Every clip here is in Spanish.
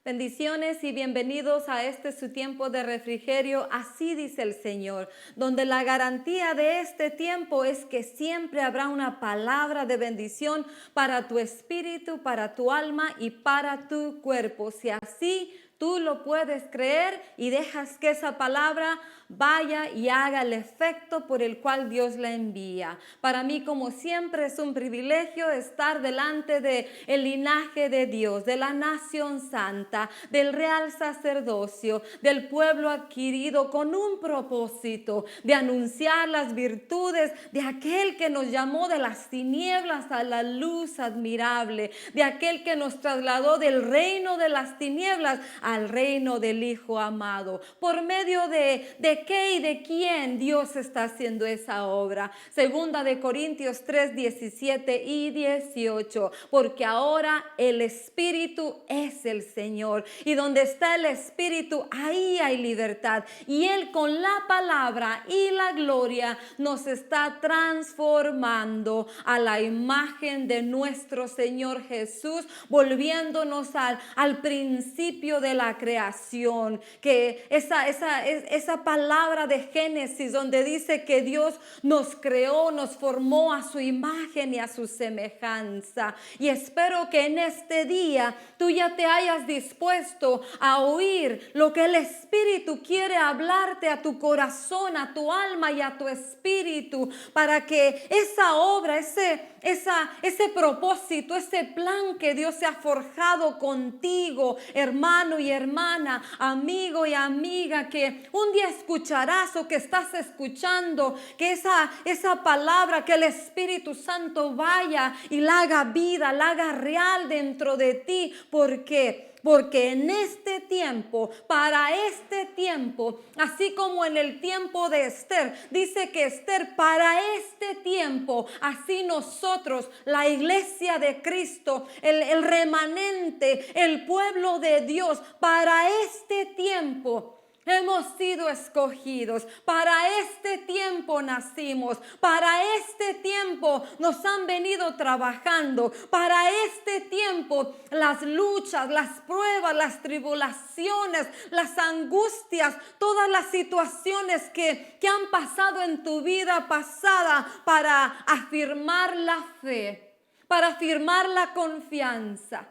Bendiciones y bienvenidos a este su tiempo de refrigerio, así dice el Señor, donde la garantía de este tiempo es que siempre habrá una palabra de bendición para tu espíritu, para tu alma y para tu cuerpo. Si así tú lo puedes creer y dejas que esa palabra vaya y haga el efecto por el cual Dios la envía. Para mí, como siempre, es un privilegio estar delante del linaje de Dios, de la nación santa, del real sacerdocio, del pueblo adquirido con un propósito de anunciar las virtudes de aquel que nos llamó de las tinieblas a la luz admirable, de aquel que nos trasladó del reino de las tinieblas al reino del Hijo amado. ¿Por medio de qué y de quién Dios está haciendo esa obra? Segunda de Corintios 3, 17 y 18. Porque ahora el Espíritu es el Señor. Y donde está el Espíritu, ahí hay libertad. Y Él con la palabra y la gloria nos está transformando a la imagen de nuestro Señor Jesús, volviéndonos al principio de la creación, que esa palabra de Génesis donde dice que Dios nos creó, nos formó a su imagen y a su semejanza. Y espero que en este día tú ya te hayas dispuesto a oír lo que el Espíritu quiere hablarte a tu corazón, a tu alma y a tu espíritu, para que esa obra, ese propósito, ese plan que Dios se ha forjado contigo, hermano y hermana, amigo y amiga, que un día escucharás o que estás escuchando, que esa palabra, que el Espíritu Santo vaya y la haga vida, la haga real dentro de ti. ¿Por qué? Porque en este tiempo, para este tiempo, así como en el tiempo de Esther, dice que Esther, para este tiempo, así nosotros, la iglesia de Cristo, el remanente, el pueblo de Dios, para este tiempo hemos sido escogidos, para este tiempo nacimos, para este tiempo nos han venido trabajando, para este tiempo las luchas, las pruebas, las tribulaciones, las angustias, todas las situaciones que han pasado en tu vida pasada, para afirmar la fe, para afirmar la confianza,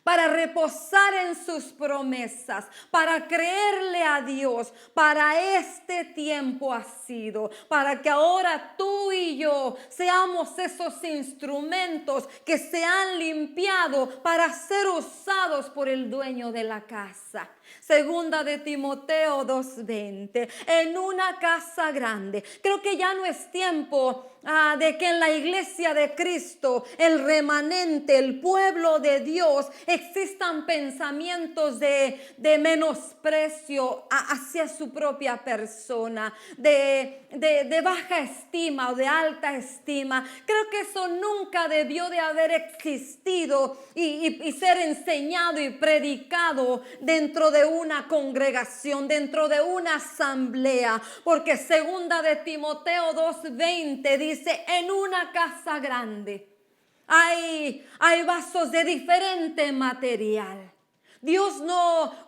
para reposar en sus promesas, para creerle a Dios. Para este tiempo ha sido, para que ahora tú y yo seamos esos instrumentos que se han limpiado para ser usados por el dueño de la casa. Segunda de Timoteo 2:20, en una casa grande. Creo que ya no es tiempo de que en la iglesia de Cristo, el remanente, el pueblo de Dios, existan pensamientos de menosprecio hacia su propia persona, de baja estima o de alta estima. Creo que eso nunca debió de haber existido y ser enseñado y predicado dentro de una congregación, dentro de una asamblea, porque segunda de Timoteo 2:20 dice, en una casa grande hay vasos de diferente material.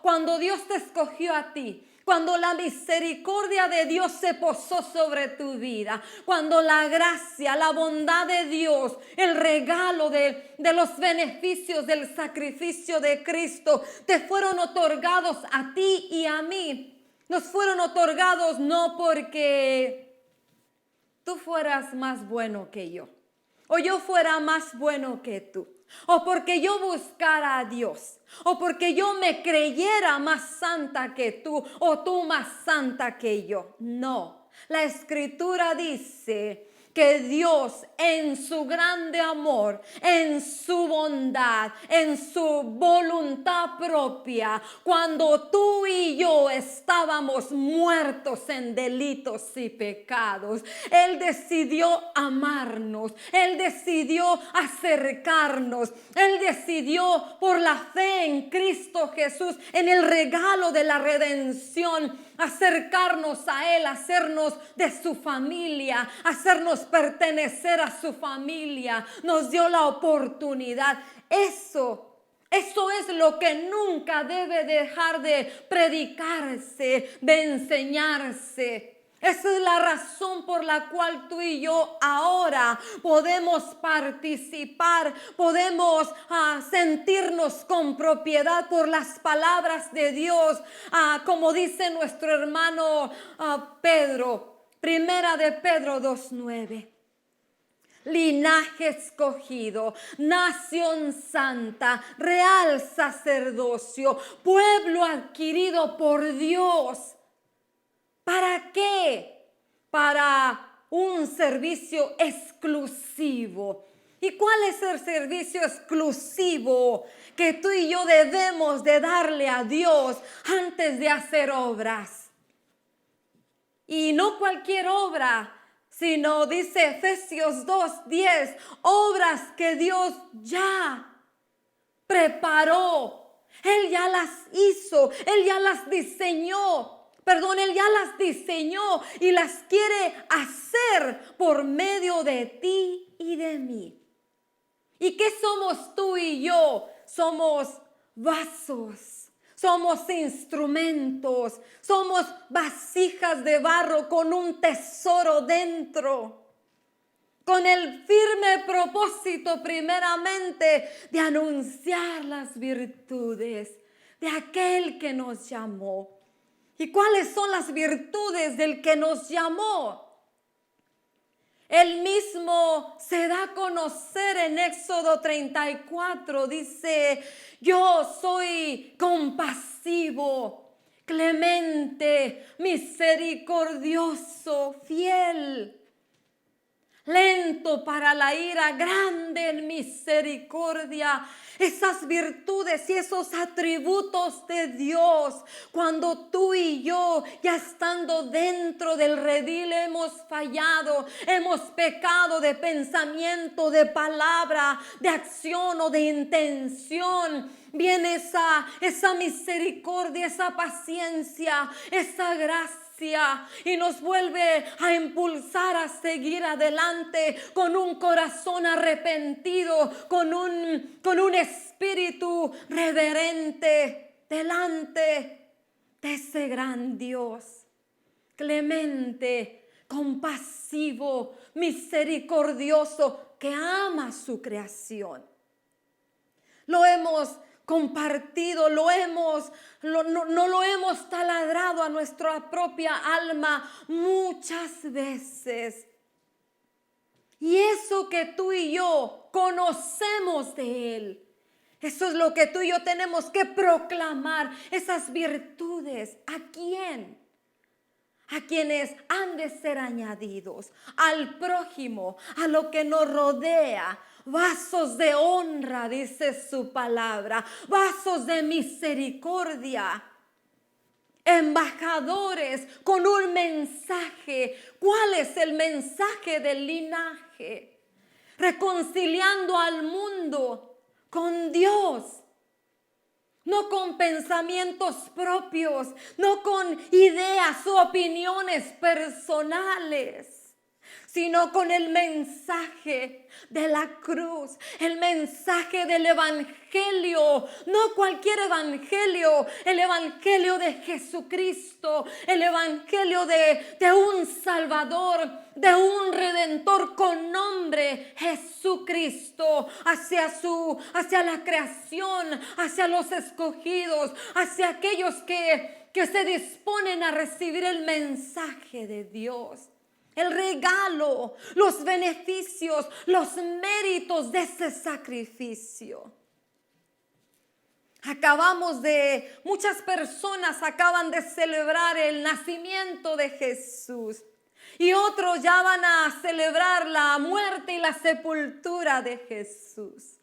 Cuando Dios te escogió a ti, cuando la misericordia de Dios se posó sobre tu vida, cuando la gracia, la bondad de Dios, el regalo de los beneficios del sacrificio de Cristo te fueron otorgados a ti y a mí, nos fueron otorgados no porque tú fueras más bueno que yo, o yo fuera más bueno que tú, o porque yo buscara a Dios, o porque yo me creyera más santa que tú, o tú más santa que yo. No, la Escritura dice que Dios en su grande amor, en su bondad, en su voluntad propia, cuando tú y yo estábamos muertos en delitos y pecados, Él decidió amarnos, Él decidió acercarnos, Él decidió por la fe en Cristo Jesús, en el regalo de la redención, acercarnos a Él, hacernos de su familia, hacernos pertenecer a su familia. Nos dio la oportunidad. Eso Eso es lo que nunca debe dejar de predicarse, de enseñarse. Esa es la razón por la cual tú y yo ahora podemos participar, podemos sentirnos con propiedad por las palabras de Dios, como dice nuestro hermano Pedro, primera de Pedro 2:9. Linaje escogido, nación santa, real sacerdocio, pueblo adquirido por Dios. ¿Para qué? Para un servicio exclusivo. ¿Y cuál es el servicio exclusivo que tú y yo debemos de darle a Dios antes de hacer obras? Y no cualquier obra, sino dice Efesios 2:10, obras que Dios ya preparó. Él ya las hizo, Él ya las diseñó. Él ya las diseñó y las quiere hacer por medio de ti y de mí. ¿Y qué somos tú y yo? Somos vasos, somos instrumentos, somos vasijas de barro con un tesoro dentro, con el firme propósito primeramente de anunciar las virtudes de aquel que nos llamó. ¿Y cuáles son las virtudes del que nos llamó? Él mismo se da a conocer en Éxodo 34, dice, yo soy compasivo, clemente, misericordioso, fiel, lento para la ira, grande en misericordia. Esas virtudes y esos atributos de Dios, cuando tú y yo, ya estando dentro del redil, hemos fallado, hemos pecado de pensamiento, de palabra, de acción o de intención, viene esa misericordia, esa paciencia, esa gracia, y nos vuelve a impulsar a seguir adelante con un corazón arrepentido, con un espíritu reverente delante de ese gran Dios, clemente, compasivo, misericordioso, que ama su creación. Lo hemos compartido, no lo hemos taladrado a nuestra propia alma muchas veces. Y eso que tú y yo conocemos de Él, eso es lo que tú y yo tenemos que proclamar, esas virtudes. ¿A quién? A quienes han de ser añadidos, al prójimo, a lo que nos rodea. Vasos de honra, dice su palabra, vasos de misericordia, embajadores con un mensaje. ¿Cuál es el mensaje del linaje? Reconciliando al mundo con Dios. No con pensamientos propios, no con ideas o opiniones personales, sino con el mensaje de la cruz, el mensaje del evangelio, no cualquier evangelio, el evangelio de Jesucristo, el evangelio de un Salvador, de un Redentor con nombre Jesucristo, hacia la creación, hacia los escogidos, hacia aquellos que se disponen a recibir el mensaje de Dios. El regalo, los beneficios, los méritos de ese sacrificio. Muchas personas acaban de celebrar el nacimiento de Jesús. Y otros ya van a celebrar la muerte y la sepultura de Jesús.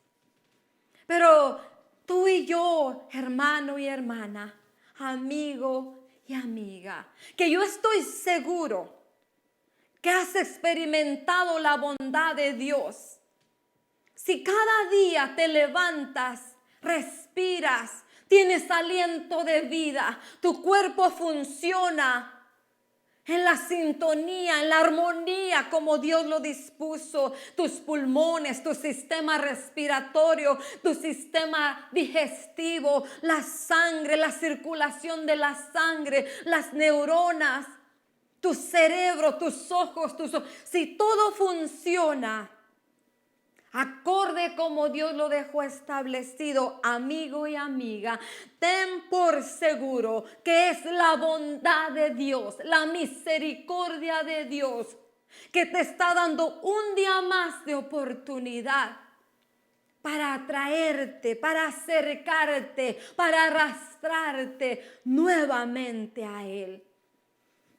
Pero tú y yo, hermano y hermana, amigo y amiga, que yo estoy seguro que has experimentado la bondad de Dios. Si cada día te levantas, respiras, tienes aliento de vida, tu cuerpo funciona, en la sintonía, en la armonía como Dios lo dispuso, tus pulmones, tu sistema respiratorio, tu sistema digestivo, la sangre, la circulación de la sangre, las neuronas, tu cerebro, tus ojos, si todo funciona acorde como Dios lo dejó establecido, amigo y amiga, ten por seguro que es la bondad de Dios, la misericordia de Dios, que te está dando un día más de oportunidad para atraerte, para acercarte, para arrastrarte nuevamente a Él.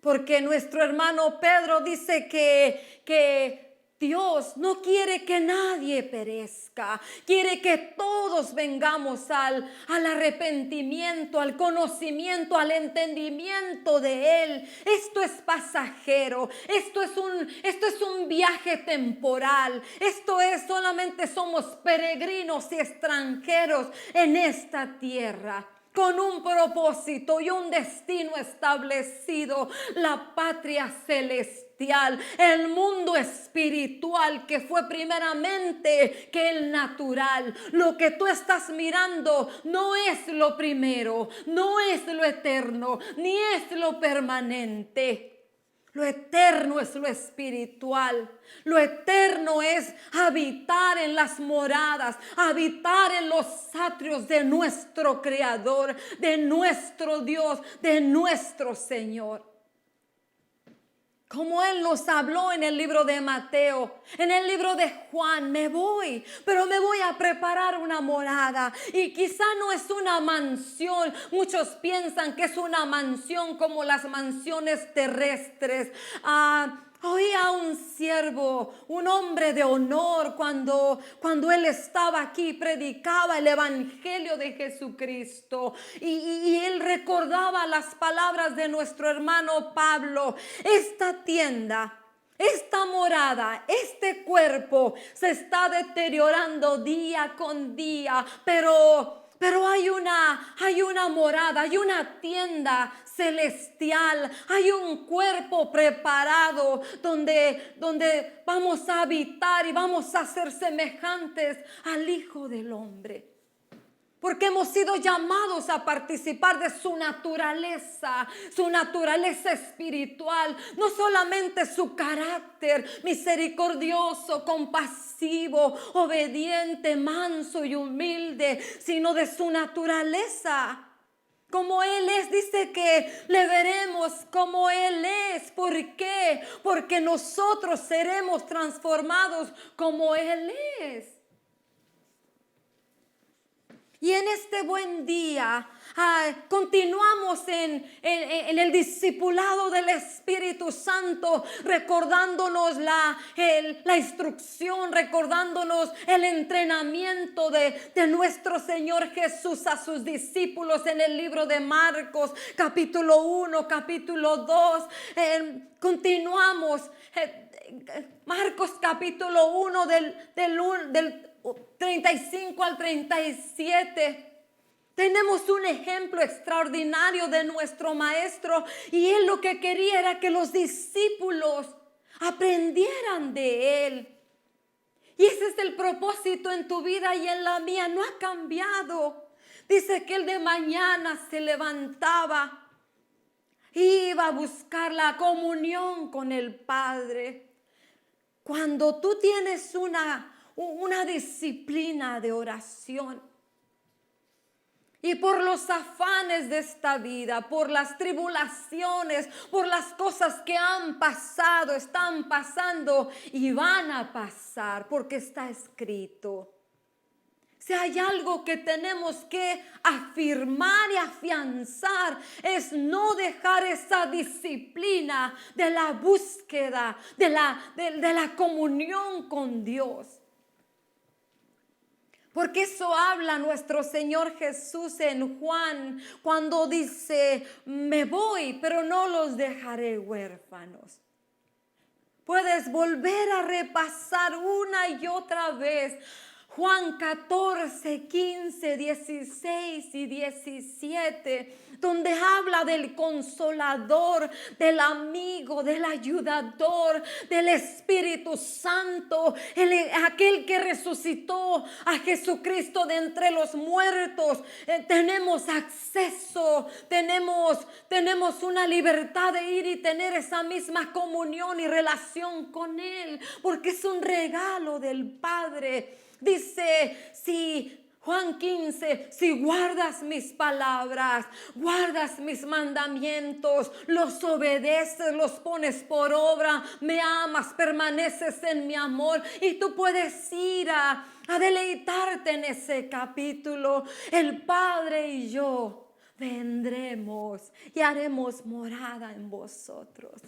Porque nuestro hermano Pedro dice que Dios no quiere que nadie perezca, quiere que todos vengamos al arrepentimiento, al conocimiento, al entendimiento de Él. Esto es pasajero, esto es un viaje temporal, solamente somos peregrinos y extranjeros en esta tierra, con un propósito y un destino establecido, la patria celestial, el mundo espiritual que fue primeramente que el natural. Lo que tú estás mirando no es lo primero, no es lo eterno, ni es lo permanente. Lo eterno es lo espiritual. Lo eterno es habitar en las moradas, habitar en los atrios de nuestro Creador, de nuestro Dios, de nuestro Señor. Como Él nos habló en el libro de Mateo, en el libro de Juan, me voy, pero me voy a preparar una morada. Y quizá no es una mansión. Muchos piensan que es una mansión como las mansiones terrestres. Oí a un siervo, un hombre de honor, cuando él estaba aquí, predicaba el evangelio de Jesucristo. Y él recordaba las palabras de nuestro hermano Pablo. Esta tienda, esta morada, este cuerpo se está deteriorando día con día, pero hay una morada, hay una tienda celestial, hay un cuerpo preparado donde vamos a habitar y vamos a ser semejantes al Hijo del Hombre. Porque hemos sido llamados a participar de su naturaleza espiritual, no solamente su carácter misericordioso, compasivo, obediente, manso y humilde, sino de su naturaleza. Como Él es, dice que le veremos como Él es. ¿Por qué? Porque nosotros seremos transformados como Él es. Y en este buen día continuamos en el discipulado del Espíritu Santo, recordándonos la instrucción, recordándonos el entrenamiento de nuestro Señor Jesús a sus discípulos en el libro de Marcos, capítulo 1, capítulo 2. Continuamos Marcos capítulo 1 del 35 al 37. Tenemos un ejemplo extraordinario de nuestro maestro, y él lo que quería era que los discípulos aprendieran de él. Y ese es el propósito en tu vida y en la mía, no ha cambiado. Dice que él de mañana se levantaba, iba a buscar la comunión con el Padre. Cuando tú tienes una disciplina de oración, y por los afanes de esta vida, por las tribulaciones, por las cosas que han pasado, están pasando y van a pasar, porque está escrito. Si hay algo que tenemos que afirmar y afianzar, es no dejar esa disciplina de la búsqueda, de la comunión con Dios. Porque eso habla nuestro Señor Jesús en Juan, cuando dice: me voy, pero no los dejaré huérfanos. Puedes volver a repasar una y otra vez Juan 14, 15, 16 y 17, donde habla del consolador, del amigo, del ayudador, del Espíritu Santo, aquel que resucitó a Jesucristo de entre los muertos. Tenemos acceso, tenemos una libertad de ir y tener esa misma comunión y relación con Él, porque es un regalo del Padre. Dice, si Juan 15, si guardas mis palabras, guardas mis mandamientos, los obedeces, los pones por obra, me amas, permaneces en mi amor, y tú puedes ir a deleitarte en ese capítulo. El Padre y yo vendremos y haremos morada en vosotros.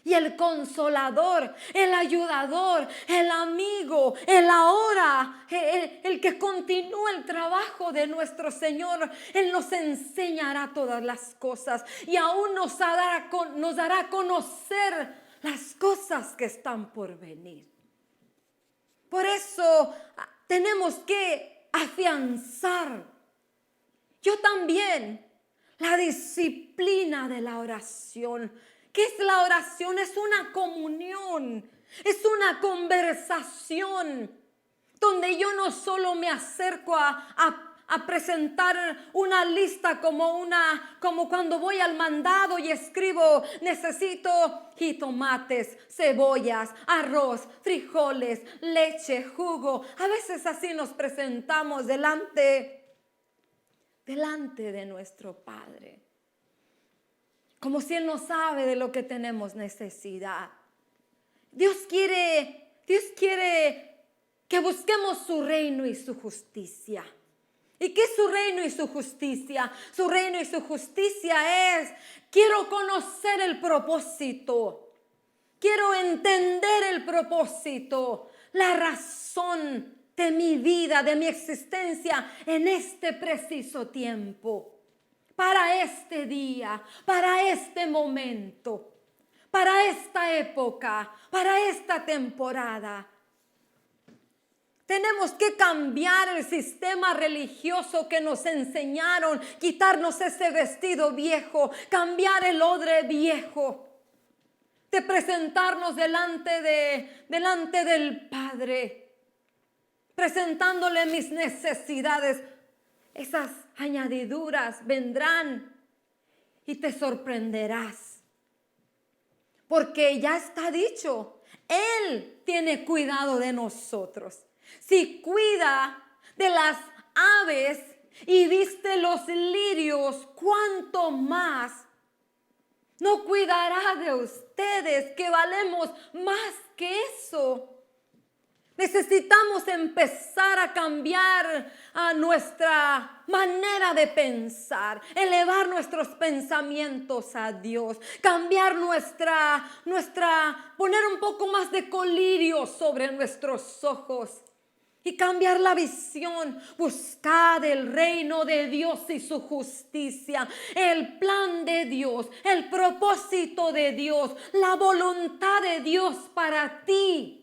Y el consolador, el ayudador, el amigo, el ahora, el que continúa el trabajo de nuestro Señor, Él nos enseñará todas las cosas y aún nos dará a conocer las cosas que están por venir. Por eso tenemos que afianzar, yo también, la disciplina de la oración. ¿Qué es la oración? Es una comunión, es una conversación donde yo no solo me acerco a presentar una lista como cuando voy al mandado y escribo, necesito jitomates, cebollas, arroz, frijoles, leche, jugo. A veces así nos presentamos delante de nuestro Padre, como si Él no sabe de lo que tenemos necesidad. Dios quiere que busquemos su reino y su justicia. ¿Y qué es su reino y su justicia? Su reino y su justicia es, quiero conocer el propósito. Quiero entender el propósito, la razón de mi vida, de mi existencia en este preciso tiempo. Para este día, para este momento, para esta época, para esta temporada. Tenemos que cambiar el sistema religioso que nos enseñaron, quitarnos ese vestido viejo, cambiar el odre viejo, de presentarnos delante del Padre, presentándole mis necesidades. Esas añadiduras vendrán y te sorprenderás. Porque ya está dicho, Él tiene cuidado de nosotros. Si cuida de las aves y viste los lirios, ¿cuánto más no cuidará de ustedes, que valemos más que eso? Necesitamos empezar a cambiar a nuestra manera de pensar, elevar nuestros pensamientos a Dios, cambiar poner un poco más de colirio sobre nuestros ojos y cambiar la visión. Buscad el reino de Dios y su justicia, el plan de Dios, el propósito de Dios, la voluntad de Dios para ti,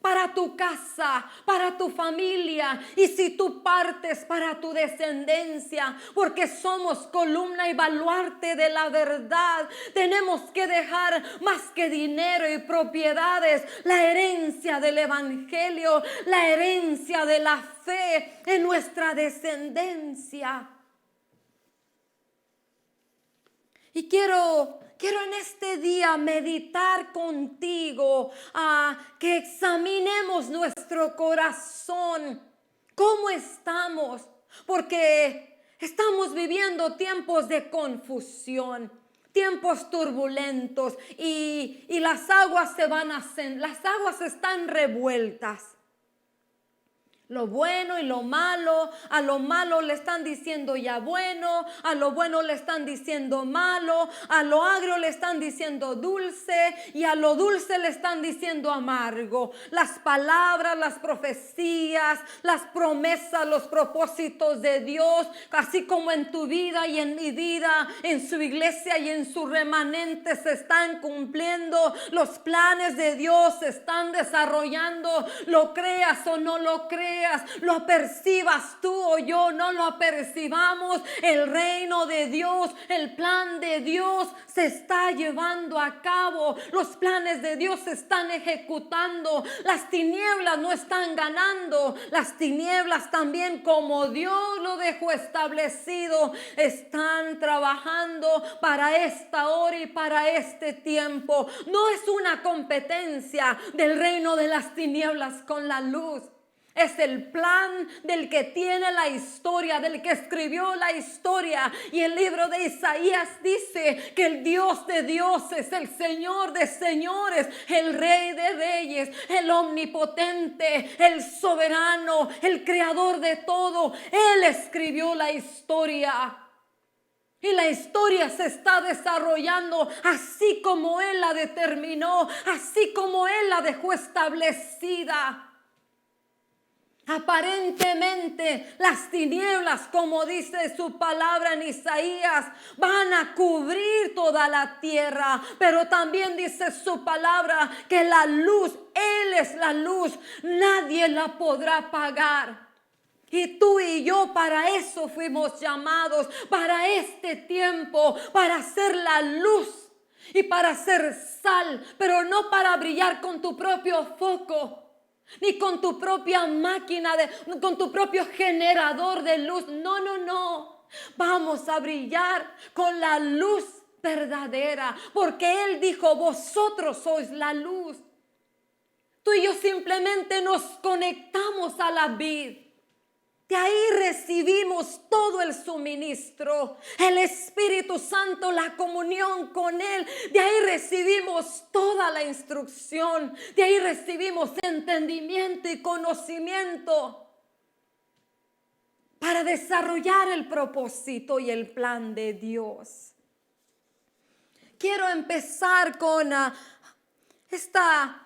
para tu casa, para tu familia, y si tú partes, para tu descendencia, porque somos columna y baluarte de la verdad. Tenemos que dejar más que dinero y propiedades, la herencia del evangelio, la herencia de la fe en nuestra descendencia. Y quiero en este día meditar contigo, que examinemos nuestro corazón. ¿Cómo estamos? Porque estamos viviendo tiempos de confusión, tiempos turbulentos, y las aguas están revueltas. Lo bueno y lo malo, a lo malo le están diciendo ya bueno, a lo bueno le están diciendo malo, a lo agrio le están diciendo dulce y a lo dulce le están diciendo amargo. Las palabras, las profecías, las promesas, los propósitos de Dios, así como en tu vida y en mi vida, en su iglesia y en su remanente se están cumpliendo. Los planes de Dios se están desarrollando, lo creas o no lo creas, lo percibas tú o yo, no lo percibamos. El reino de Dios, el plan de Dios se está llevando a cabo. Los planes de Dios se están ejecutando. Las tinieblas no están ganando. Las tinieblas también, como Dios lo dejó establecido, están trabajando para esta hora y para este tiempo. No es una competencia del reino de las tinieblas con la luz. Es el plan del que tiene la historia, del que escribió la historia. Y el libro de Isaías dice que el Dios de dioses, el Señor de señores, el Rey de reyes, el omnipotente, el soberano, el creador de todo, Él escribió la historia. Y la historia se está desarrollando así como Él la determinó, así como Él la dejó establecida. Aparentemente las tinieblas, como dice su palabra en Isaías, van a cubrir toda la tierra, pero también dice su palabra que la luz, Él es la luz, nadie la podrá apagar. Y tú y yo para eso fuimos llamados, para este tiempo, para ser la luz y para ser sal, pero no para brillar con tu propio foco, ni con tu propia máquina, con tu propio generador de luz. No, no, no. Vamos a brillar con la luz verdadera, porque Él dijo, vosotros sois la luz. Tú y yo simplemente nos conectamos a la vid. De ahí recibimos todo el suministro, el Espíritu Santo, la comunión con Él. De ahí recibimos toda la instrucción. De ahí recibimos entendimiento y conocimiento para desarrollar el propósito y el plan de Dios. Quiero empezar con esta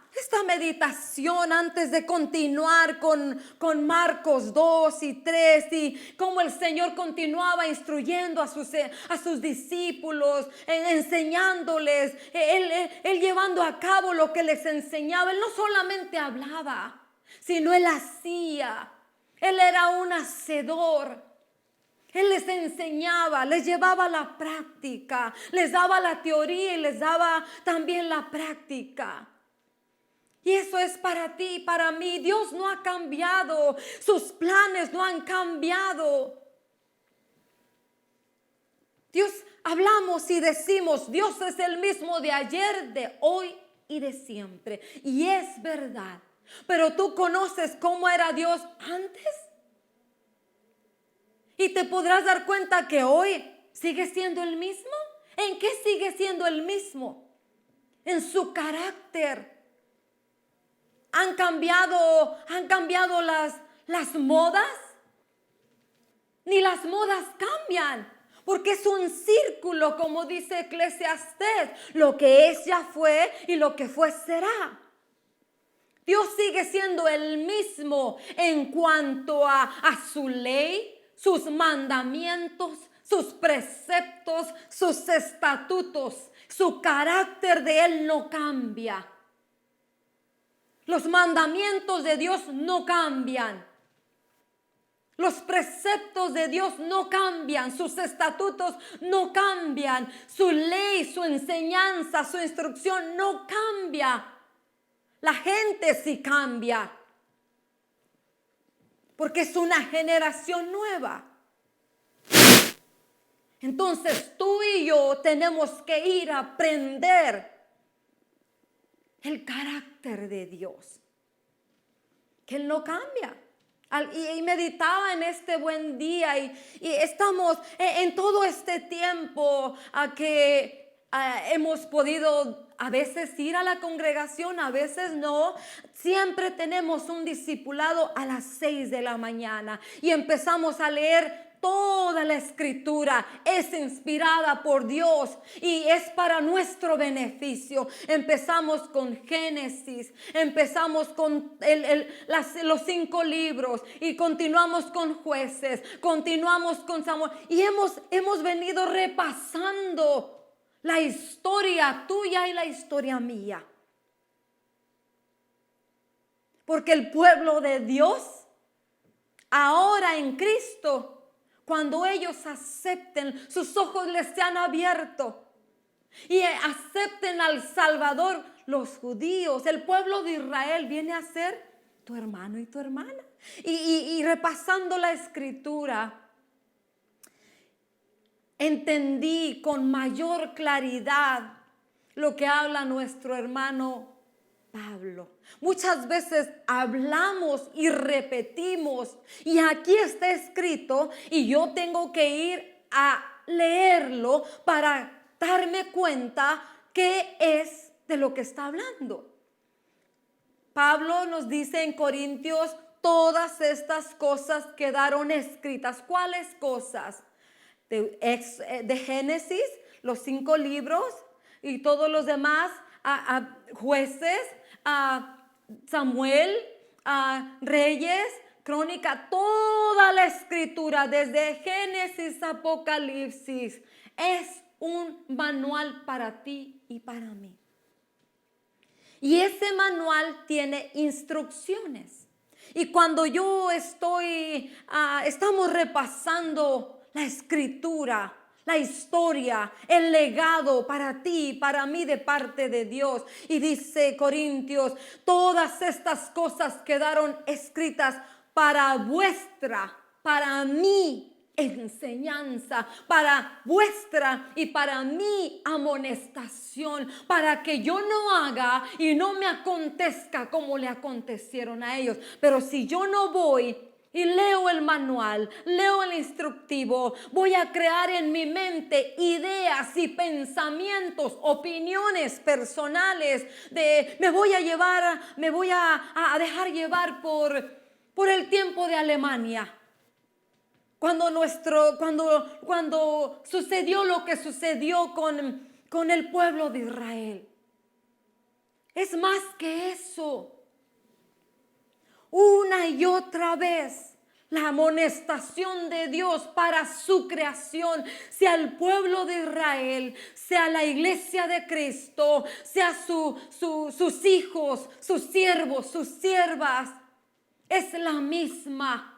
meditación antes de continuar con Marcos 2 y 3 y cómo el Señor continuaba instruyendo a sus discípulos, enseñándoles, él llevando a cabo lo que les enseñaba. Él no solamente hablaba, sino Él hacía. Él era un hacedor. Él les enseñaba, les llevaba la práctica, les daba la teoría y les daba también la práctica. Y eso es para ti y para mí. Dios no ha cambiado. Sus planes no han cambiado. Dios, hablamos y decimos, Dios es el mismo de ayer, de hoy y de siempre. Y es verdad. Pero tú conoces cómo era Dios antes. Y te podrás dar cuenta que hoy sigue siendo el mismo. ¿En qué sigue siendo el mismo? En su carácter. ¿Han cambiado las modas? Ni las modas cambian, porque es un círculo, como dice Eclesiastés. Lo que es ya fue y lo que fue será. Dios sigue siendo el mismo en cuanto a su ley, sus mandamientos, sus preceptos, sus estatutos. Su carácter de Él no cambia. Los mandamientos de Dios no cambian. Los preceptos de Dios no cambian. Sus estatutos no cambian. Su ley, su enseñanza, su instrucción no cambia. La gente sí cambia. Porque es una generación nueva. Entonces tú y yo tenemos que ir a aprender el carácter de Dios, que Él no cambia. Y meditaba en este buen día y estamos en todo este tiempo a que hemos podido a veces ir a la congregación, a veces no. Siempre tenemos un discipulado a las 6 de la mañana y empezamos a leer. Toda la escritura es inspirada por Dios y es para nuestro beneficio. Empezamos con Génesis, empezamos con los 5 libros y continuamos con Jueces, continuamos con Samuel y hemos venido repasando la historia tuya y la historia mía. Porque el pueblo de Dios, ahora en Cristo, cuando ellos acepten, sus ojos les se han abierto y acepten al Salvador, los judíos, el pueblo de Israel viene a ser tu hermano y tu hermana. Y repasando la escritura, entendí con mayor claridad lo que habla nuestro hermano Pablo. Muchas veces hablamos y repetimos y aquí está escrito y yo tengo que ir a leerlo para darme cuenta qué es de lo que está hablando. Pablo nos dice en Corintios, todas estas cosas quedaron escritas. ¿Cuáles cosas? De Génesis, los 5 libros y todos los demás, Jueces, Samuel, Reyes, Crónica, toda la escritura desde Génesis a Apocalipsis es un manual para ti y para mí. Y ese manual tiene instrucciones. Y cuando yo estamos repasando la escritura, la historia, el legado para ti, para mí de parte de Dios. Y dice Corintios, todas estas cosas quedaron escritas para mi enseñanza, para vuestra y para mi amonestación, para que yo no haga y no me acontezca como le acontecieron a ellos. Pero si yo no voy y leo el manual, leo el instructivo, voy a crear en mi mente ideas y pensamientos, opiniones personales me voy a dejar llevar por el tiempo de Alemania. Cuando sucedió lo que sucedió con el pueblo de Israel. Es más que eso. Una y otra vez, la amonestación de Dios para su creación, sea el pueblo de Israel, sea la iglesia de Cristo, sea sus hijos, sus siervos, sus siervas, es la misma.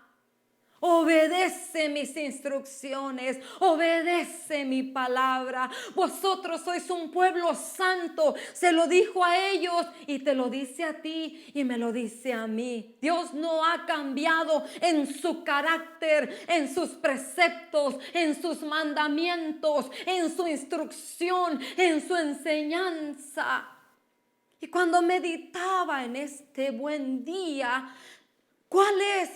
Obedece mis instrucciones, obedece mi palabra. Vosotros sois un pueblo santo. Se lo dijo a ellos y te lo dice a ti y me lo dice a mí. Dios no ha cambiado en su carácter, en sus preceptos, en sus mandamientos, en su instrucción, en su enseñanza. Y cuando meditaba en este buen día, ¿cuál es?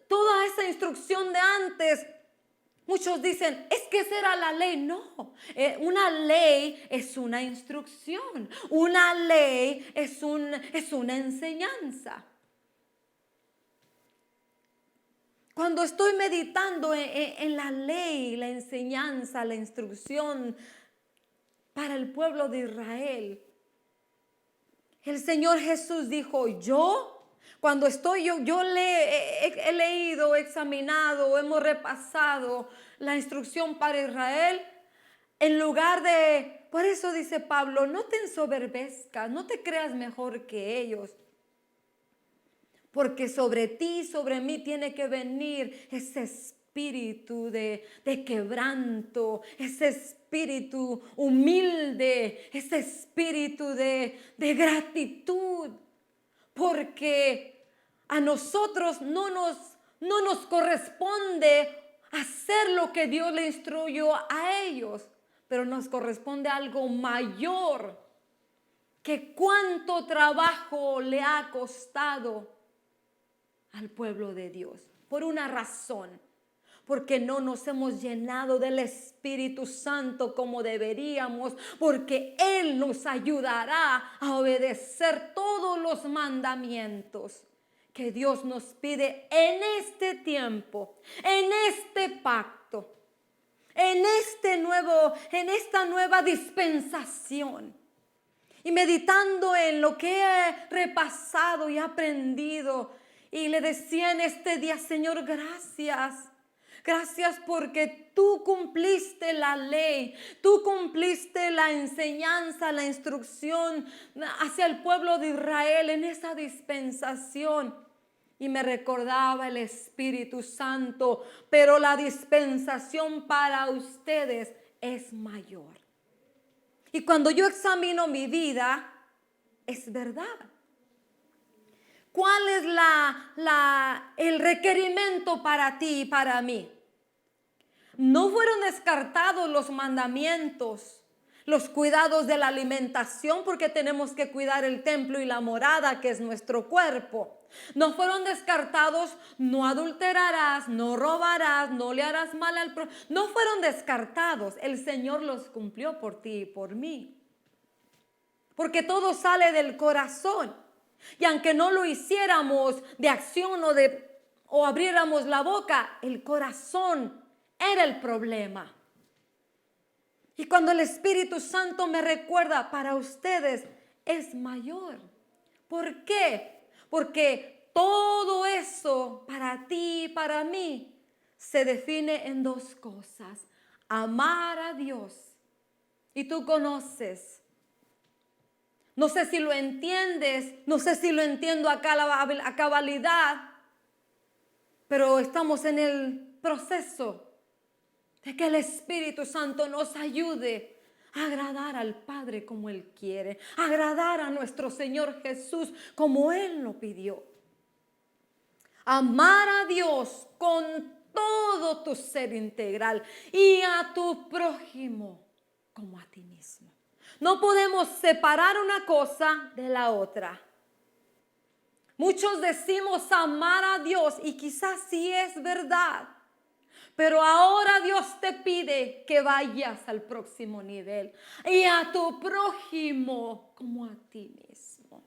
Toda esa instrucción de antes, muchos dicen, es que esa era la ley. No, una ley es una instrucción, una ley es una enseñanza. Cuando estoy meditando en la ley, la enseñanza, la instrucción para el pueblo de Israel, el Señor Jesús dijo, cuando yo he leído, examinado, hemos repasado la instrucción para Israel, en lugar de, por eso dice Pablo, no te ensoberbezcas, no te creas mejor que ellos, porque sobre ti, sobre mí tiene que venir ese espíritu de quebranto, ese espíritu humilde, ese espíritu de gratitud. Porque a nosotros no nos corresponde hacer lo que Dios le instruyó a ellos, pero nos corresponde algo mayor, que cuánto trabajo le ha costado al pueblo de Dios, por una razón. porque no nos hemos llenado del Espíritu Santo como deberíamos, porque Él nos ayudará a obedecer todos los mandamientos que Dios nos pide en este tiempo, en este pacto, en esta nueva dispensación. Y meditando en lo que he repasado y aprendido, y le decía en este día, Señor, gracias. Gracias porque tú cumpliste la ley, tú cumpliste la enseñanza, la instrucción hacia el pueblo de Israel en esa dispensación. Y me recordaba el Espíritu Santo, pero la dispensación para ustedes es mayor. Y cuando yo examino mi vida, es verdad. ¿Cuál es el requerimiento para ti y para mí? No fueron descartados los mandamientos, los cuidados de la alimentación, porque tenemos que cuidar el templo y la morada, que es nuestro cuerpo. No fueron descartados, no adulterarás, no robarás, no le harás mal al prójimo. No fueron descartados, el Señor los cumplió por ti y por mí. Porque todo sale del corazón. Y aunque no lo hiciéramos de acción o abriéramos la boca, el corazón era el problema. Y cuando el Espíritu Santo me recuerda, para ustedes es mayor. ¿Por qué? Porque todo eso para ti y para mí se define en dos cosas: amar a Dios. Y tú conoces. No sé si lo entiendes, no sé si lo entiendo a cabalidad, pero estamos en el proceso de que el Espíritu Santo nos ayude a agradar al Padre como Él quiere, a agradar a nuestro Señor Jesús como Él lo pidió. Amar a Dios con todo tu ser integral y a tu prójimo como a ti mismo. No podemos separar una cosa de la otra. Muchos decimos amar a Dios y quizás sí es verdad, pero ahora Dios te pide que vayas al próximo nivel y a tu prójimo como a ti mismo.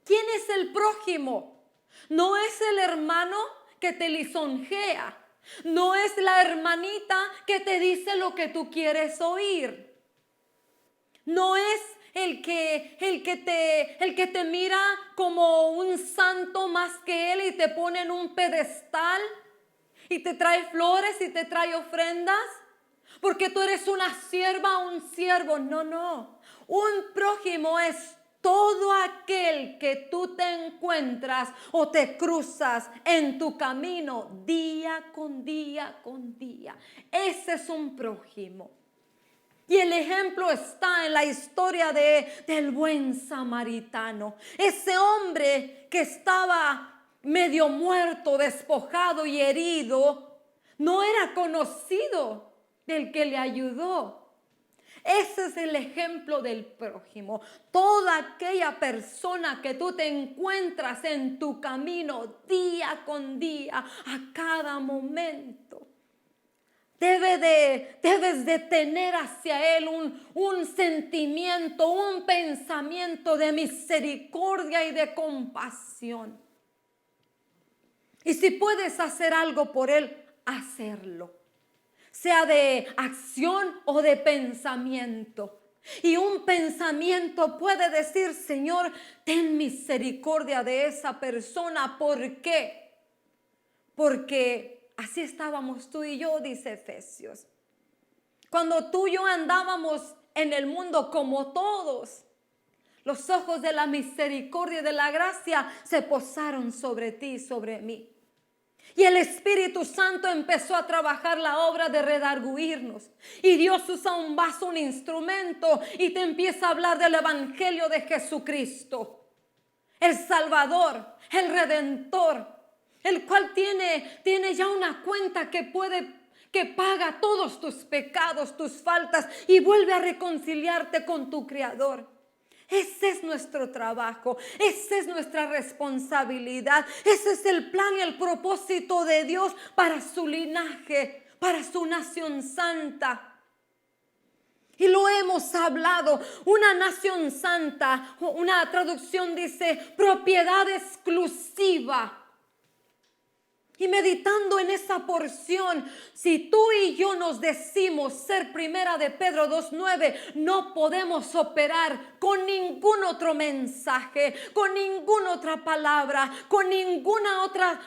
¿Quién es el prójimo? No es el hermano que te lisonjea, no es la hermanita que te dice lo que tú quieres oír. No es el que te mira como un santo más que él y te pone en un pedestal y te trae flores y te trae ofrendas porque tú eres una sierva o un siervo. No. Un prójimo es todo aquel que tú te encuentras o te cruzas en tu camino día con día con día. Ese es un prójimo. Y el ejemplo está en la historia del buen samaritano. Ese hombre que estaba medio muerto, despojado y herido, no era conocido del que le ayudó. Ese es el ejemplo del prójimo. Toda aquella persona que tú te encuentras en tu camino día con día, a cada momento. Debes de tener hacia él un sentimiento, un pensamiento de misericordia y de compasión. Y si puedes hacer algo por él, hacerlo. Sea de acción o de pensamiento. Y un pensamiento puede decir: Señor, ten misericordia de esa persona. ¿Por qué? Porque así estábamos tú y yo, dice Efesios. Cuando tú y yo andábamos en el mundo como todos, los ojos de la misericordia y de la gracia se posaron sobre ti y sobre mí. Y el Espíritu Santo empezó a trabajar la obra de redarguirnos. Y Dios usa un vaso, un instrumento, y te empieza a hablar del Evangelio de Jesucristo. El Salvador, el Redentor, el cual tiene ya una cuenta que paga todos tus pecados, tus faltas, y vuelve a reconciliarte con tu Creador. Ese es nuestro trabajo, esa es nuestra responsabilidad, ese es el plan y el propósito de Dios para su linaje, para su nación santa. Y lo hemos hablado, una nación santa, una traducción dice propiedad exclusiva. Y meditando en esa porción, si tú y yo nos decimos ser primera de Pedro 2:9, no podemos operar con ningún otro mensaje, con ninguna otra palabra, con ninguna otra,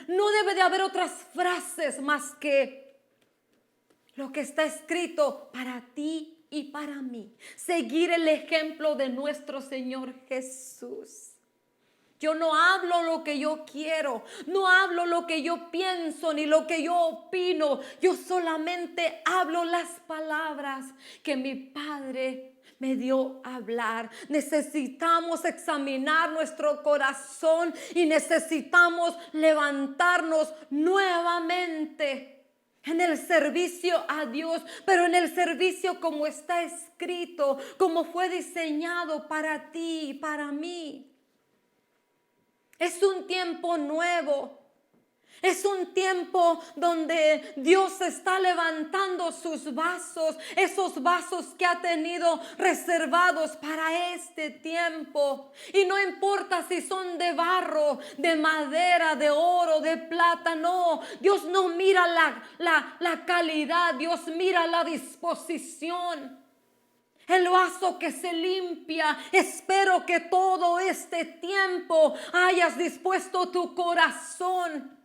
no debe de haber otras frases más que lo que está escrito para ti y para mí. Seguir el ejemplo de nuestro Señor Jesús. Yo no hablo lo que yo quiero, no hablo lo que yo pienso ni lo que yo opino. Yo solamente hablo las palabras que mi Padre me dio a hablar. Necesitamos examinar nuestro corazón y necesitamos levantarnos nuevamente en el servicio a Dios, pero en el servicio como está escrito, como fue diseñado para ti y para mí. Es un tiempo nuevo. Es un tiempo donde Dios está levantando sus vasos, esos vasos que ha tenido reservados para este tiempo. Y no importa si son de barro, de madera, de oro, de plata, no. Dios no mira la calidad, Dios mira la disposición. El vaso que se limpia. Espero que todo este tiempo hayas dispuesto tu corazón,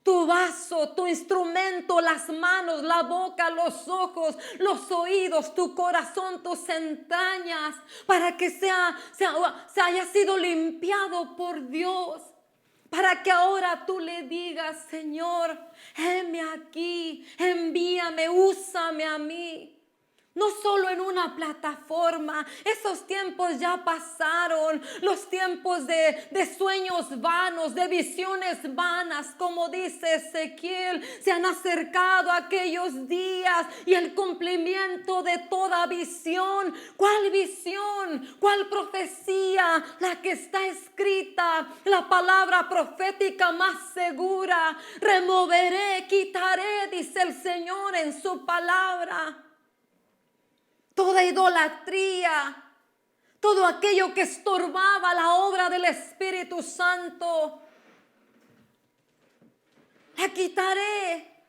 tu vaso, tu instrumento, las manos, la boca, los ojos, los oídos, tu corazón, tus entrañas, para que se haya sido limpiado por Dios. Para que ahora tú le digas: Señor, heme aquí, envíame, úsame a mí. No solo en una plataforma, esos tiempos ya pasaron, los tiempos de sueños vanos, de visiones vanas, como dice Ezequiel, se han acercado aquellos días y el cumplimiento de toda visión. ¿Cuál visión? ¿Cuál profecía? La que está escrita, la palabra profética más segura. Removeré, quitaré, dice el Señor en su palabra, toda idolatría, todo aquello que estorbaba la obra del Espíritu Santo. La quitaré.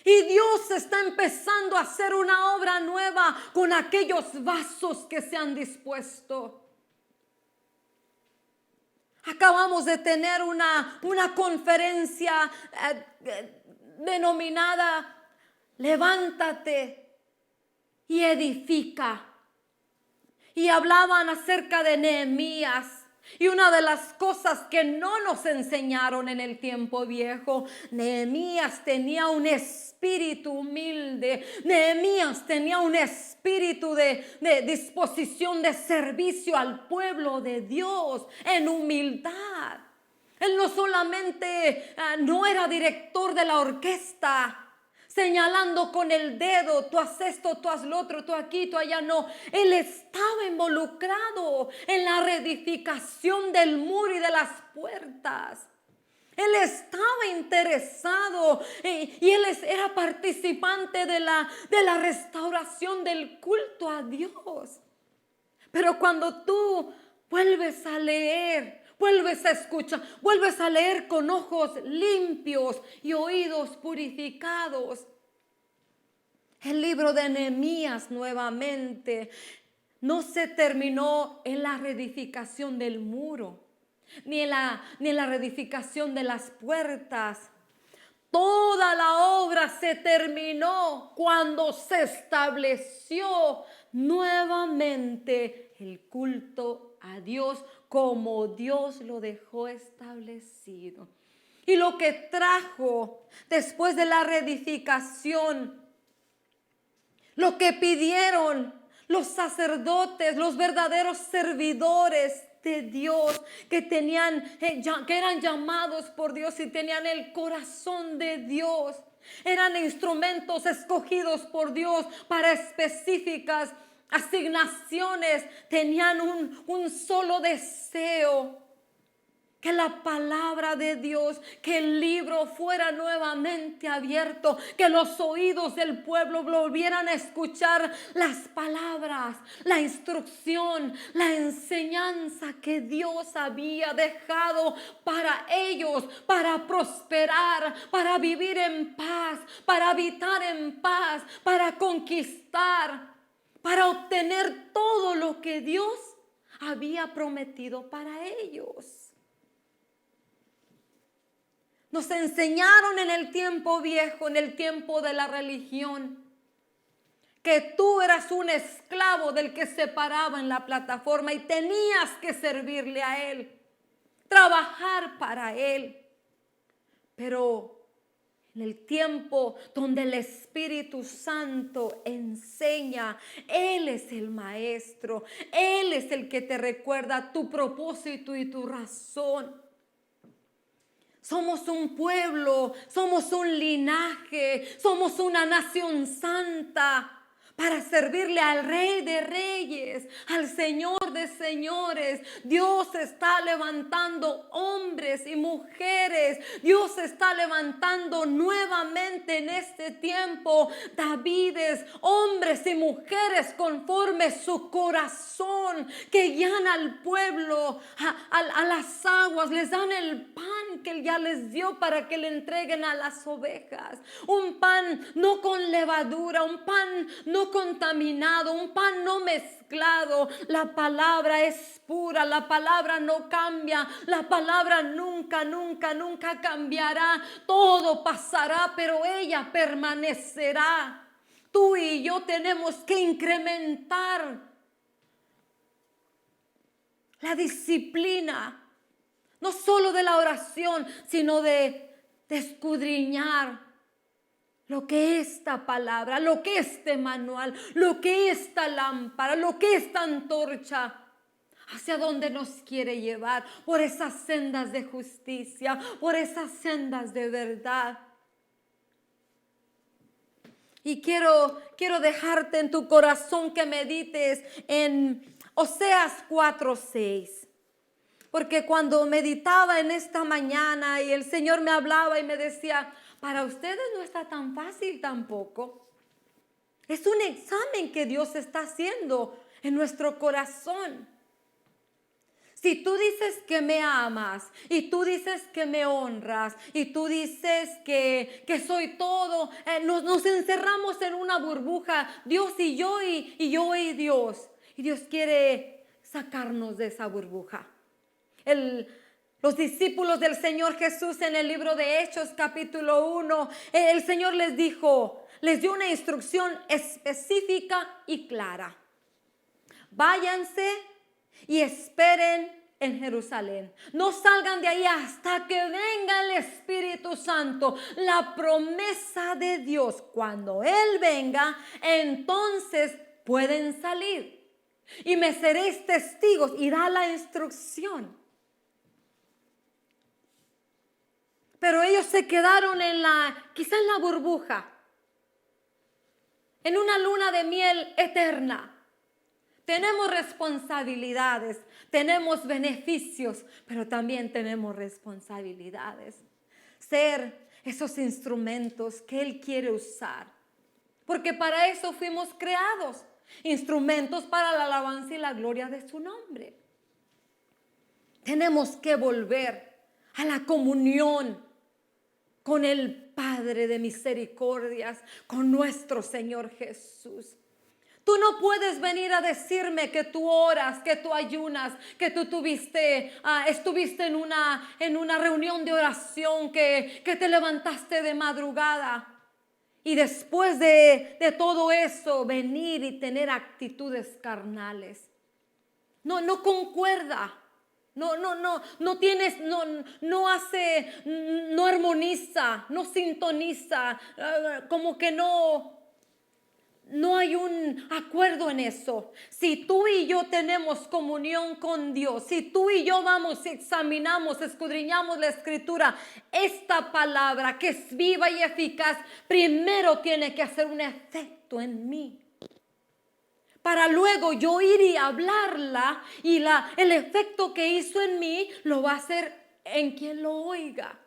Y Dios está empezando a hacer una obra nueva con aquellos vasos que se han dispuesto. Acabamos de tener una conferencia denominada Levántate y edifica. Y hablaban acerca de Nehemías. Y una de las cosas que no nos enseñaron en el tiempo viejo, Nehemías tenía un espíritu humilde. Nehemías tenía un espíritu de disposición de servicio al pueblo de Dios en humildad. Él no solamente no era director de la orquesta, señalando con el dedo: tú haces esto, tú haz lo otro, tú aquí, tú allá. No, él estaba involucrado en la reedificación del muro y de las puertas. Él estaba interesado y él era participante de la restauración del culto a Dios. Pero cuando tú vuelves a leer, vuelves a escuchar, vuelves a leer con ojos limpios y oídos purificados el libro de Nehemías nuevamente, no se terminó en la reedificación del muro, ni en la reedificación de las puertas. Toda la obra se terminó cuando se estableció nuevamente el culto a Dios como Dios lo dejó establecido. Y lo que trajo después de la reedificación, lo que pidieron los sacerdotes, los verdaderos servidores de Dios, que eran llamados por Dios y tenían el corazón de Dios, eran instrumentos escogidos por Dios para específicas asignaciones tenían un solo deseo: que la palabra de Dios, que el libro fuera nuevamente abierto, que los oídos del pueblo volvieran a escuchar las palabras, la instrucción, la enseñanza que Dios había dejado para ellos, para prosperar, para vivir en paz, para habitar en paz, para conquistar, para obtener todo lo que Dios había prometido para ellos. Nos enseñaron en el tiempo viejo, en el tiempo de la religión, que tú eras un esclavo del que se paraba en la plataforma y tenías que servirle a él, trabajar para él. Pero en el tiempo donde el Espíritu Santo enseña, Él es el maestro, Él es el que te recuerda tu propósito y tu razón. Somos un pueblo, somos un linaje, somos una nación santa para servirle al Rey de Reyes, al Señor de Señores. Dios está levantando hombres y mujeres. Dios está levantando nuevamente en este tiempo Davides, hombres y mujeres conforme su corazón, que guían al pueblo a las aguas, les dan el pan que Él ya les dio para que le entreguen a las ovejas. Un pan no con levadura, un pan no contaminado, un pan no mezclado. La palabra es pura, la palabra no cambia, la palabra nunca, nunca, nunca cambiará. Todo pasará, pero ella permanecerá. Tú y yo tenemos que incrementar la disciplina, no solo de la oración, sino de escudriñar lo que esta palabra, lo que este manual, lo que esta lámpara, lo que esta antorcha, hacia dónde nos quiere llevar, por esas sendas de justicia, por esas sendas de verdad. Y quiero dejarte en tu corazón que medites en Oseas 4:6. Porque cuando meditaba en esta mañana y el Señor me hablaba y me decía: para ustedes no está tan fácil tampoco. Es un examen que Dios está haciendo en nuestro corazón. Si tú dices que me amas y tú dices que me honras y tú dices que soy todo, nos encerramos en una burbuja, Dios y yo y yo y Dios. Y Dios quiere sacarnos de esa burbuja. Los discípulos del Señor Jesús en el libro de Hechos capítulo 1, el Señor les dio una instrucción específica y clara. Váyanse y esperen en Jerusalén. No salgan de ahí hasta que venga el Espíritu Santo, la promesa de Dios. Cuando Él venga, entonces pueden salir. Y me seréis testigos, y da la instrucción. Pero ellos se quedaron quizá en la burbuja, en una luna de miel eterna. Tenemos responsabilidades, tenemos beneficios, pero también tenemos responsabilidades. Ser esos instrumentos que Él quiere usar, porque para eso fuimos creados, instrumentos para la alabanza y la gloria de su nombre. Tenemos que volver a la comunión con el Padre de misericordias, con nuestro Señor Jesús. Tú no puedes venir a decirme que tú oras, que tú ayunas, que tú estuviste en una reunión de oración, que te levantaste de madrugada y después de todo eso venir y tener actitudes carnales. No concuerda. No armoniza, no sintoniza, como que no hay un acuerdo en eso. Si tú y yo tenemos comunión con Dios, si tú y yo vamos, examinamos, escudriñamos la Escritura, esta palabra que es viva y eficaz, primero tiene que hacer un efecto en mí. para luego yo ir y hablarla, y el efecto que hizo en mí lo va a hacer en quien lo oiga.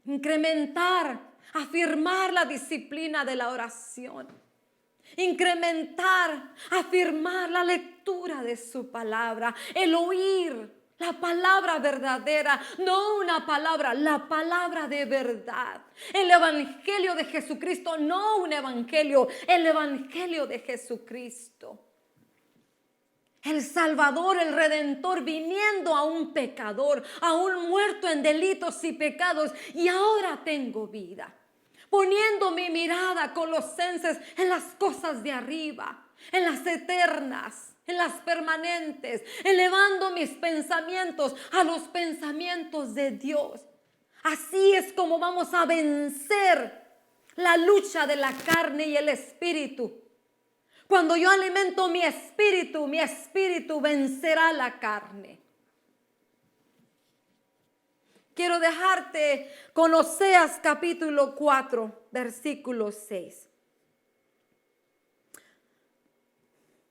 Incrementar, afirmar la disciplina de la oración. Incrementar, afirmar la lectura de su palabra, el oír la palabra verdadera, no una palabra, la palabra de verdad. El evangelio de Jesucristo, no un evangelio, el evangelio de Jesucristo. El Salvador, el Redentor, viniendo a un pecador, a un muerto en delitos y pecados, y ahora tengo vida. Poniendo mi mirada, Colosenses, en las cosas de arriba, en las eternas, en las permanentes, elevando mis pensamientos a los pensamientos de Dios. Así es como vamos a vencer la lucha de la carne y el espíritu. Cuando yo alimento mi espíritu vencerá la carne. Quiero dejarte con Oseas capítulo 4, versículo 6.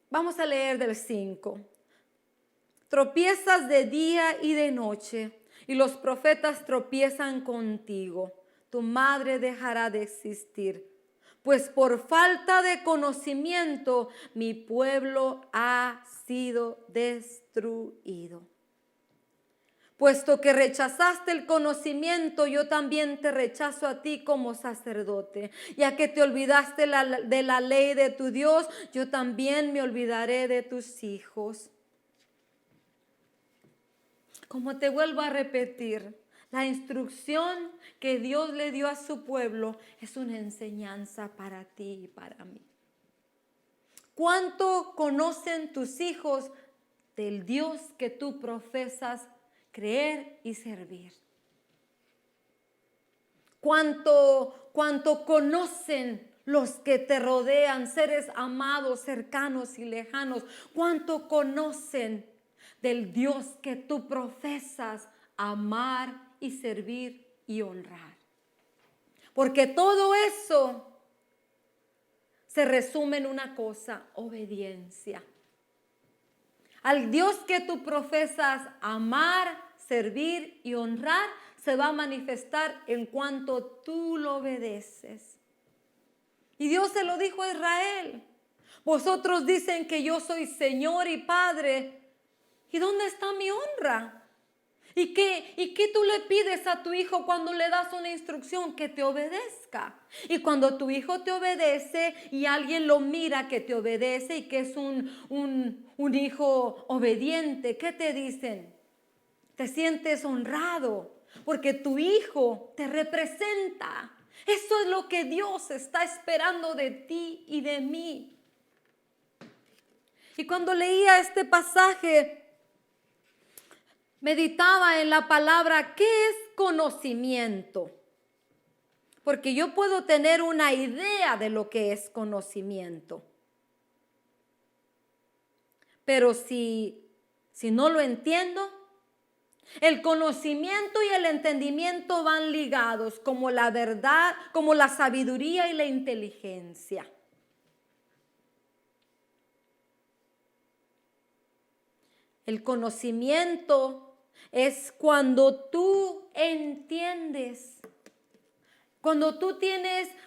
Vamos a leer del 5. Tropiezas de día y de noche, y los profetas tropiezan contigo. Tu madre dejará de existir, pues por falta de conocimiento mi pueblo ha sido destruido. Puesto que rechazaste el conocimiento, yo también te rechazo a ti como sacerdote. Ya que te olvidaste de la ley de tu Dios, yo también me olvidaré de tus hijos. Como te vuelvo a repetir, la instrucción que Dios le dio a su pueblo es una enseñanza para ti y para mí. ¿Cuánto conocen tus hijos del Dios que tú profesas creer y servir? ¿Cuánto conocen los que te rodean, seres amados, cercanos y lejanos? ¿Cuánto conocen del Dios que tú profesas amar y servir y honrar? Porque todo eso se resume en una cosa: obediencia. Al Dios que tú profesas amar, servir y honrar, se va a manifestar en cuanto tú lo obedeces. Y Dios se lo dijo a Israel: vosotros dicen que yo soy Señor y Padre. ¿Y dónde está mi honra? ¿Y qué tú le pides a tu hijo cuando le das una instrucción? Que te obedezca. Y cuando tu hijo te obedece y alguien lo mira que te obedece y que es un hijo obediente, ¿qué te dicen? Te sientes honrado porque tu hijo te representa. Eso es lo que Dios está esperando de ti y de mí. Y cuando leía este pasaje, meditaba en la palabra, ¿qué es conocimiento? Porque yo puedo tener una idea de lo que es conocimiento. Pero si no lo entiendo, el conocimiento y el entendimiento van ligados, como la verdad, como la sabiduría y la inteligencia. El conocimiento es cuando tú entiendes, cuando tú tienes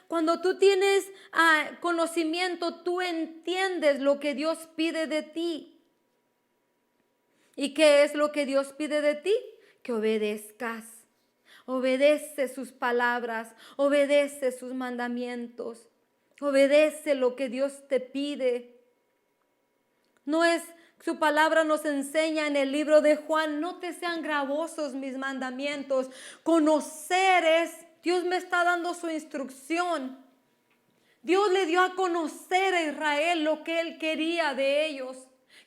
conocimiento, tú entiendes lo que Dios pide de ti. ¿Y qué es lo que Dios pide de ti? Que obedezcas. Obedece sus palabras, obedece sus mandamientos, obedece lo que Dios te pide. No es... Su palabra nos enseña en el libro de Juan: no te sean gravosos mis mandamientos. Conocer es, Dios me está dando su instrucción. Dios le dio a conocer a Israel lo que Él quería de ellos.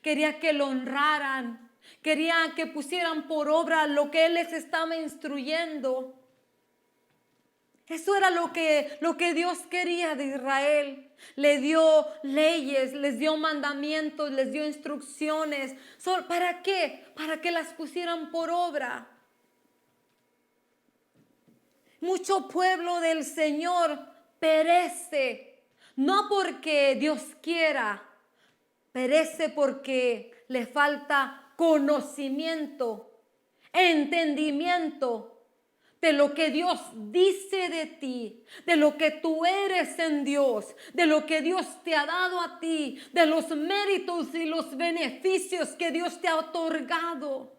Quería que lo honraran. Quería que pusieran por obra lo que Él les estaba instruyendo. Eso era lo que Dios quería de Israel. Le dio leyes, les dio mandamientos, les dio instrucciones. ¿Para qué? Para que las pusieran por obra. Mucho pueblo del Señor perece No porque Dios quiera, perece porque le falta conocimiento, entendimiento de lo que Dios dice de ti, de lo que tú eres en Dios, de lo que Dios te ha dado a ti, de los méritos y los beneficios que Dios te ha otorgado.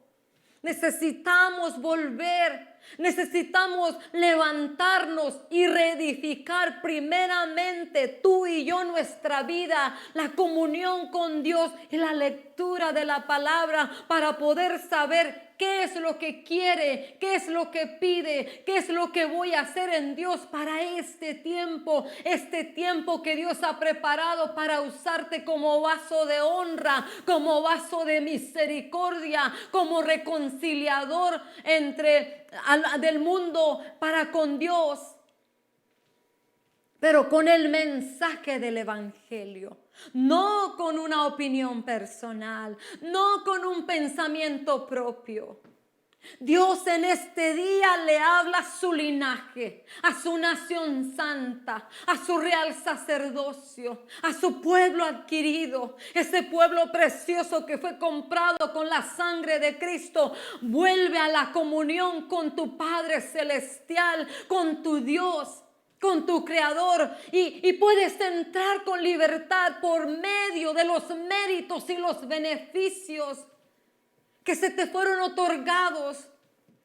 Necesitamos volver, necesitamos levantarnos y reedificar primeramente tú y yo nuestra vida, la comunión con Dios y la lectura de la palabra para poder saber qué es lo que quiere, qué es lo que pide, qué es lo que voy a hacer en Dios para este tiempo que Dios ha preparado para usarte como vaso de honra, como vaso de misericordia, como reconciliador del mundo para con Dios, pero con el mensaje del evangelio, no con una opinión personal, no con un pensamiento propio. Dios en este día le habla a su linaje, a su nación santa, a su real sacerdocio, a su pueblo adquirido, ese pueblo precioso que fue comprado con la sangre de Cristo. Vuelve a la comunión con tu Padre Celestial, con tu Dios, con tu Creador, y puedes entrar con libertad por medio de los méritos y los beneficios que se te fueron otorgados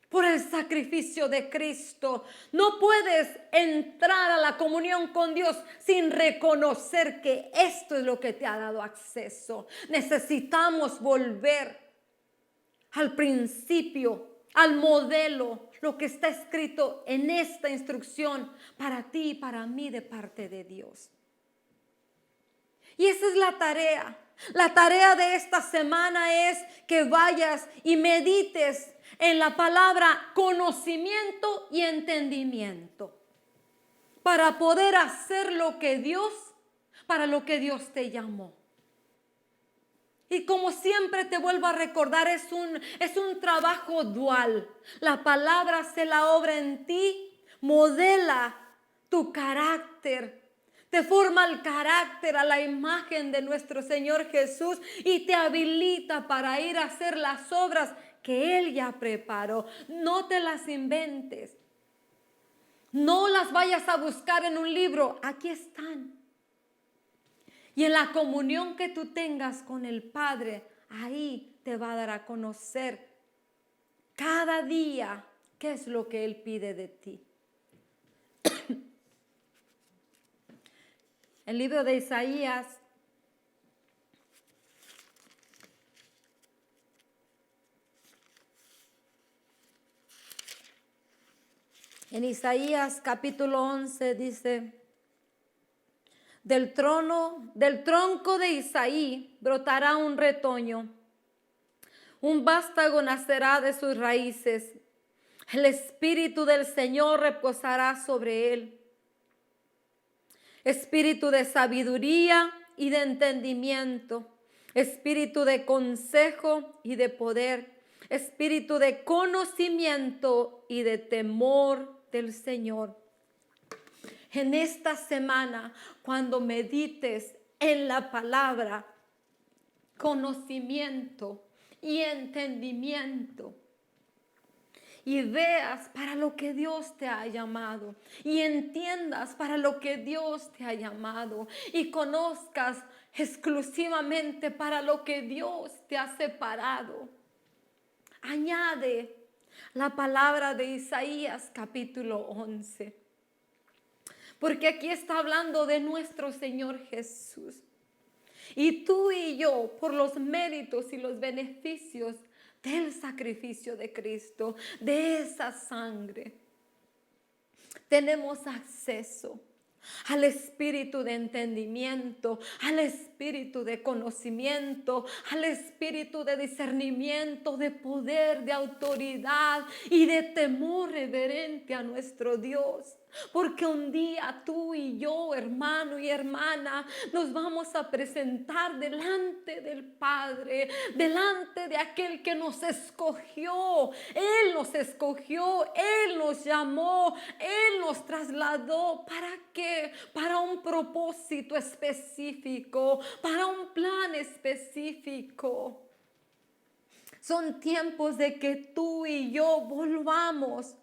por el sacrificio de Cristo. No puedes entrar a la comunión con Dios sin reconocer que esto es lo que te ha dado acceso. Necesitamos volver al principio, al modelo, lo que está escrito en esta instrucción para ti y para mí de parte de Dios. Y esa es la tarea. La tarea de esta semana es que vayas y medites en la palabra conocimiento y entendimiento para poder hacer para lo que Dios te llamó. Y como siempre te vuelvo a recordar, es un trabajo dual. La palabra hace la obra en ti, modela tu carácter, te forma el carácter a la imagen de nuestro Señor Jesús y te habilita para ir a hacer las obras que Él ya preparó. No te las inventes. No las vayas a buscar en un libro. Aquí están. Y en la comunión que tú tengas con el Padre, ahí te va a dar a conocer cada día qué es lo que Él pide de ti. El libro de Isaías, en Isaías capítulo 11 dice: del tronco de Isaí brotará un retoño, un vástago nacerá de sus raíces, el Espíritu del Señor reposará sobre él. Espíritu de sabiduría y de entendimiento, espíritu de consejo y de poder, espíritu de conocimiento y de temor del Señor. En esta semana, cuando medites en la palabra, conocimiento y entendimiento, y veas para lo que Dios te ha llamado, y entiendas para lo que Dios te ha llamado, y conozcas exclusivamente para lo que Dios te ha separado. Añade la palabra de Isaías capítulo 11, porque aquí está hablando de nuestro Señor Jesús. Y tú y yo, por los méritos y los beneficios del sacrificio de Cristo, de esa sangre, tenemos acceso al espíritu de entendimiento, al espíritu espíritu de conocimiento, al espíritu de discernimiento, de poder, de autoridad y de temor reverente a nuestro Dios. Porque un día tú y yo, hermano y hermana, nos vamos a presentar delante del Padre, delante de aquel que nos escogió. Él nos escogió, Él nos llamó, Él nos trasladó. ¿Para qué? Para un propósito específico, para un plan específico. Son tiempos de que tú y yo volvamos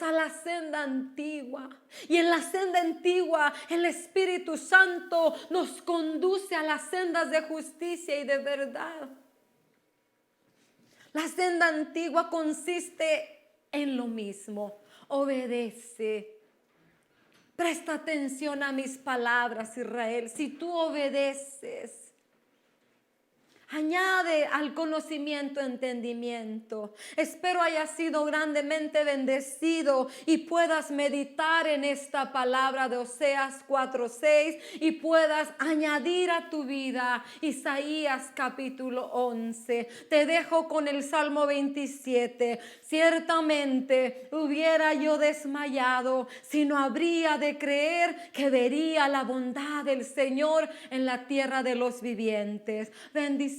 a la senda antigua. Y en la senda antigua el Espíritu Santo nos conduce a las sendas de justicia y de verdad. La senda antigua consiste en lo mismo. Obedece. Presta atención a mis palabras, Israel. Si tú obedeces, añade al conocimiento entendimiento. Espero hayas sido grandemente bendecido y puedas meditar en esta palabra de Oseas 4:6 y puedas añadir a tu vida Isaías capítulo 11. Te dejo con el Salmo 27. Ciertamente hubiera yo desmayado si no habría de creer que vería la bondad del Señor en la tierra de los vivientes. Bendiciones.